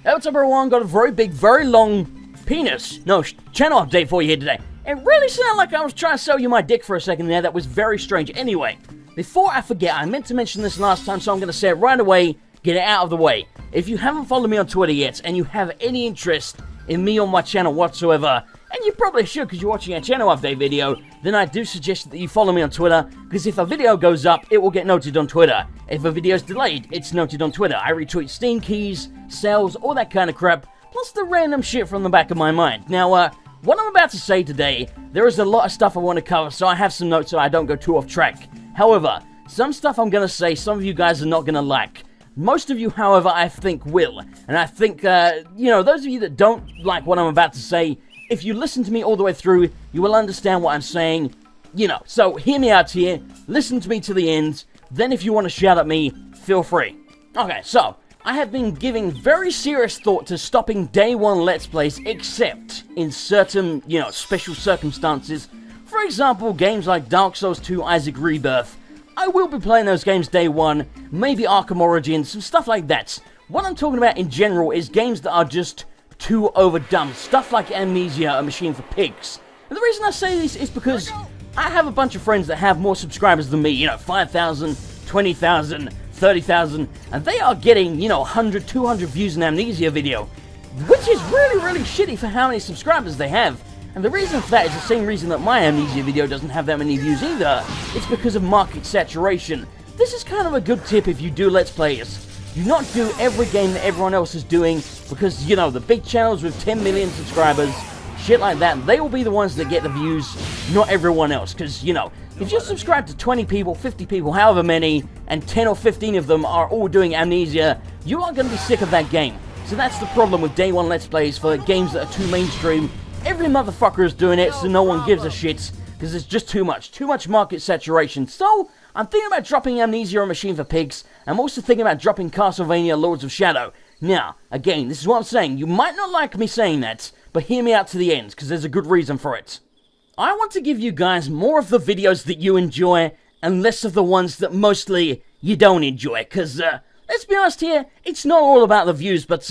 Hey, what's up everyone? Got a very big, very long channel update for you here today. It really sounded like I was trying to sell you my dick for a second there. That was very strange. Anyway, before I forget, I meant to mention this last time, so I'm going to say it right away, get it out of the way. If you haven't followed me on Twitter yet, and you have any interest in me on my channel whatsoever, and you probably should because you're watching a channel update video, then I do suggest that you follow me on Twitter, because if a video goes up, it will get noted on Twitter. If a video is delayed, it's noted on Twitter. I retweet Steam keys, sales, all that kind of crap, plus the random shit from the back of my mind. Now, what I'm about to say today, there is a lot of stuff I want to cover, so I have some notes so I don't go too off track. However, some stuff I'm going to say, some of you guys are not going to like. Most of you, however, I think will. And I think, those of you that don't like what I'm about to say, if you listen to me all the way through, you will understand what I'm saying. So hear me out here, listen to me to the end, then if you want to shout at me, feel free. Okay, so, I have been giving very serious thought to stopping day one Let's Plays, except in certain, special circumstances. For example, games like Dark Souls 2 Isaac Rebirth. I will be playing those games day one, maybe Arkham Origins, some stuff like that. What I'm talking about in general is games that are just too overdone. Stuff like Amnesia, A Machine for Pigs. And the reason I say this is because I have a bunch of friends that have more subscribers than me, 5,000, 20,000, 30,000, and they are getting, 100, 200 views in Amnesia video, which is really, really shitty for how many subscribers they have. And the reason for that is the same reason that my Amnesia video doesn't have that many views either. It's because of market saturation. This is kind of a good tip if you do Let's Plays. Do not do every game that everyone else is doing, because, the big channels with 10 million subscribers, shit like that, they will be the ones that get the views, not everyone else. Because, if you're subscribed to 20 people, 50 people, however many, and 10 or 15 of them are all doing Amnesia, you are going to be sick of that game. So that's the problem with day one Let's Plays for games that are too mainstream. Every motherfucker is doing it, so no one gives a shit, because it's just too much market saturation. So, I'm thinking about dropping Amnesia, A Machine for Pigs. I'm also thinking about dropping Castlevania Lords of Shadow. Now, again, this is what I'm saying. You might not like me saying that, but hear me out to the end, because there's a good reason for it. I want to give you guys more of the videos that you enjoy, and less of the ones that mostly you don't enjoy, because, let's be honest here, it's not all about the views, but,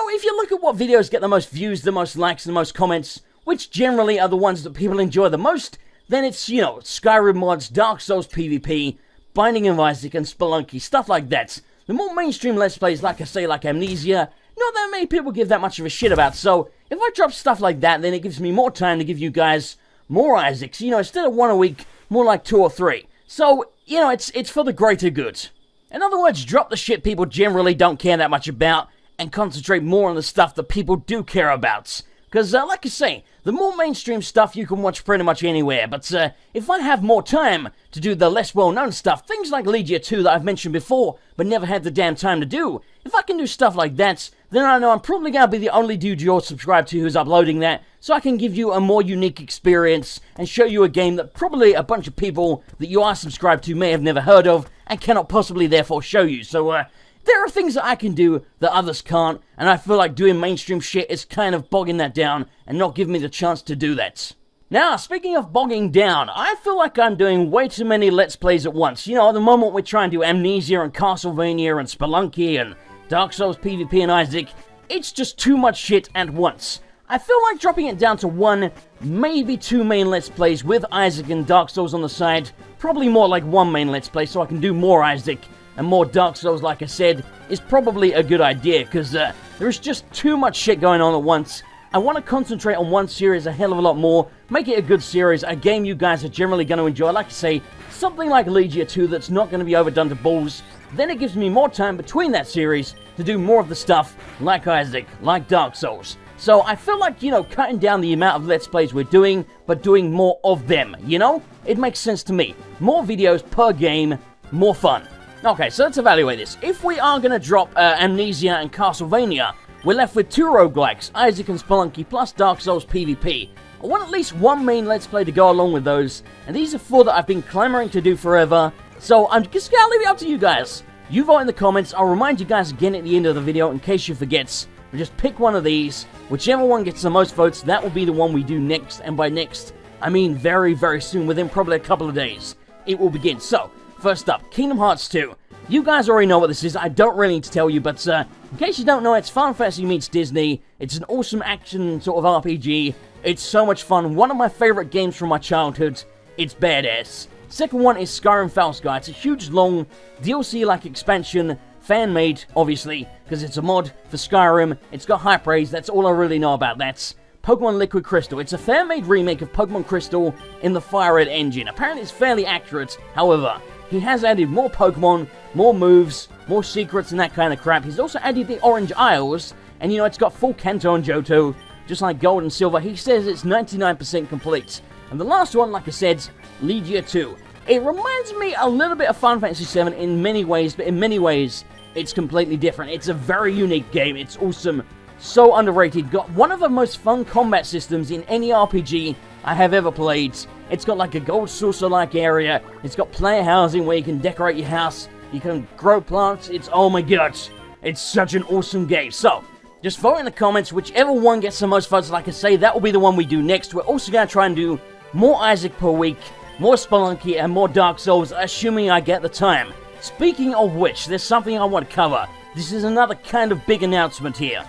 if you look at what videos get the most views, the most likes, the most comments, which generally are the ones that people enjoy the most, then it's, Skyrim mods, Dark Souls PvP, Binding of Isaac, and Spelunky, stuff like that. The more mainstream Let's Plays, like I say, like Amnesia, not that many people give that much of a shit about, so if I drop stuff like that, then it gives me more time to give you guys more Isaacs, instead of one a week, more like 2 or 3. So, it's for the greater good. In other words, drop the shit people generally don't care that much about, and concentrate more on the stuff that people do care about. Because, like I say, the more mainstream stuff you can watch pretty much anywhere, but if I have more time to do the less well-known stuff, things like Legaia 2 that I've mentioned before, but never had the damn time to do, if I can do stuff like that, then I know I'm probably going to be the only dude you're subscribed to who's uploading that, so I can give you a more unique experience, and show you a game that probably a bunch of people that you are subscribed to may have never heard of, and cannot possibly therefore show you, so there are things that I can do that others can't, and I feel like doing mainstream shit is kind of bogging that down and not giving me the chance to do that. Now, speaking of bogging down, I feel like I'm doing way too many Let's Plays at once. At the moment we're trying to do Amnesia and Castlevania and Spelunky and Dark Souls PvP and Isaac. It's just too much shit at once. I feel like dropping it down to 1, maybe 2 main Let's Plays with Isaac and Dark Souls on the side. Probably more like 1 main Let's Play so I can do more Isaac and more Dark Souls, like I said, is probably a good idea, because there is just too much shit going on at once. I want to concentrate on one series a hell of a lot more, make it a good series, a game you guys are generally going to enjoy, like I say, something like Legaia 2 that's not going to be overdone to balls. Then it gives me more time between that series to do more of the stuff like Isaac, like Dark Souls. So I feel like, cutting down the amount of Let's Plays we're doing, but doing more of them, It makes sense to me. More videos per game, more fun. Okay, so let's evaluate this. If we are going to drop Amnesia and Castlevania, we're left with 2 roguelikes, Isaac and Spelunky, plus Dark Souls PvP. I want at least 1 main Let's Play to go along with those, and these are 4 that I've been clamoring to do forever, so I'm just going to leave it up to you guys. You vote in the comments. I'll remind you guys again at the end of the video in case you forget. But just pick one of these. Whichever one gets the most votes, that will be the one we do next, and by next, I mean very, very soon, within probably a couple of days. It will begin. So, first up, Kingdom Hearts 2. You guys already know what this is, I don't really need to tell you, but In case you don't know, it's Final Fantasy meets Disney. It's an awesome action sort of RPG. It's so much fun. One of my favorite games from my childhood. It's badass. Second one is Skyrim Falscar. It's a huge, long, DLC-like expansion, fan-made, obviously, because it's a mod for Skyrim. It's got high praise. That's all I really know about that. Pokemon Liquid Crystal. It's a fan-made remake of Pokemon Crystal in the Fire Red engine. Apparently it's fairly accurate. However, he has added more Pokemon, more moves, more secrets and that kind of crap. He's also added the Orange Isles, and you know, it's got full Kanto and Johto, just like Gold and Silver. He says it's 99% complete. And the last one, like I said, Legaia 2. It reminds me a little bit of Final Fantasy 7 in many ways, but in many ways, it's completely different. It's a very unique game. It's awesome. So underrated. Got one of the most fun combat systems in any RPG I have ever played. It's got like a gold saucer-like area. It's got player housing where you can decorate your house. You can grow plants. It's, oh my god. It's such an awesome game. So, just vote in the comments. Whichever one gets the most votes, like I say, that will be the one we do next. We're also going to try and do more Isaac per week, more Spelunky, and more Dark Souls, assuming I get the time. Speaking of which, there's something I want to cover. This is another kind of big announcement here.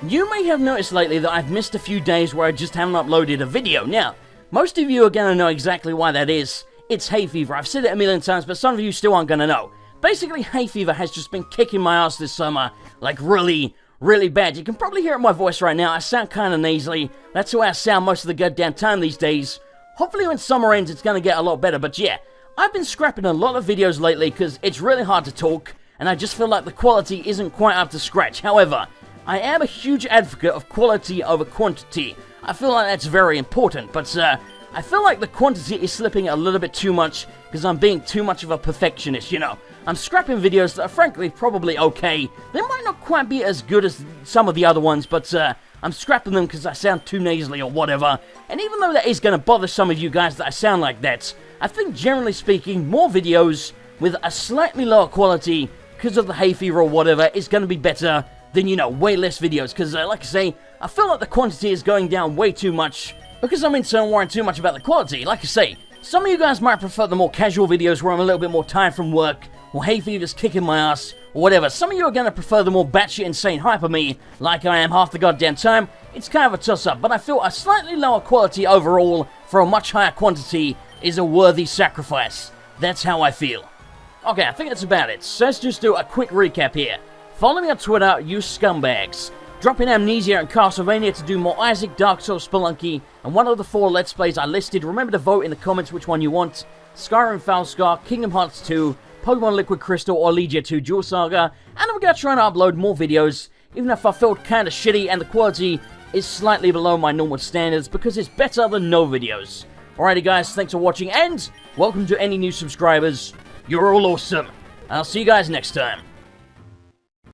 You may have noticed lately that I've missed a few days where I just haven't uploaded a video. Now, most of you are going to know exactly why that is. It's hay fever. I've said it a million times, but some of you still aren't going to know. Basically, hay fever has just been kicking my ass this summer, like really, really bad. You can probably hear it in my voice right now. I sound kind of nasally. That's the way I sound most of the goddamn time these days. Hopefully when summer ends, it's going to get a lot better, but yeah. I've been scrapping a lot of videos lately because it's really hard to talk, and I just feel like the quality isn't quite up to scratch. However, I am a huge advocate of quality over quantity. I feel like that's very important, but I feel like the quantity is slipping a little bit too much because I'm being too much of a perfectionist, you know. I'm scrapping videos that are frankly probably okay. They might not quite be as good as some of the other ones, but I'm scrapping them because I sound too nasally or whatever. And even though that is going to bother some of you guys that I sound like that, I think generally speaking, more videos with a slightly lower quality because of the hay fever or whatever is going to be better than, you know, way less videos, because, like I say, I feel like the quantity is going down way too much, because I'm into worrying too much about the quality. Like I say, some of you guys might prefer the more casual videos where I'm a little bit more tired from work, or hay fever's kicking my ass, or whatever. Some of you are going to prefer the more batshit insane hyper me, like I am half the goddamn time. It's kind of a toss-up, but I feel a slightly lower quality overall for a much higher quantity is a worthy sacrifice. That's how I feel. Okay, I think that's about it, so let's just do a quick recap here. Follow me on Twitter, you scumbags. Drop in Amnesia and Castlevania to do more Isaac, Dark Souls, Spelunky, and one of the 4 Let's Plays I listed. Remember to vote in the comments which one you want. Skyrim Falscar, Kingdom Hearts 2, Pokemon Liquid Crystal, or Legaia 2 Dual Saga. And we're going to try and upload more videos, even if I felt kind of shitty and the quality is slightly below my normal standards, because it's better than no videos. Alrighty guys, thanks for watching, and welcome to any new subscribers. You're all awesome. I'll see you guys next time.